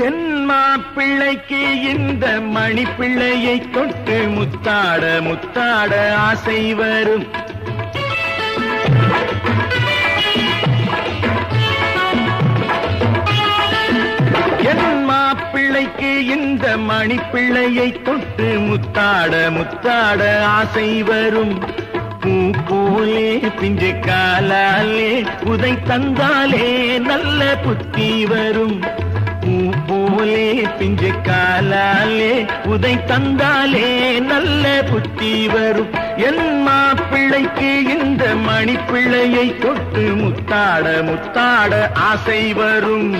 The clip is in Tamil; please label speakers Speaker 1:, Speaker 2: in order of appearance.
Speaker 1: என் மாப்பிள்ளைக்கு இந்த மணிப்பிள்ளையை தொட்டு முத்தாட முத்தாட ஆசை வரும். என் மாப்பிள்ளைக்கு இந்த மணிப்பிள்ளையை தொட்டு முத்தாட முத்தாட ஆசை வரும். பூ போலே பிஞ்சு காலாலே உதை தந்தாலே நல்ல புத்தி வரும். பூ போலே பிஞ்சு காலாலே உதை தந்தாலே நல்ல புத்தி வரும். என் மாப்பிள்ளைக்கு இந்த மணிப்பிள்ளையை தொட்டு முத்தாட முத்தாட ஆசை வரும்.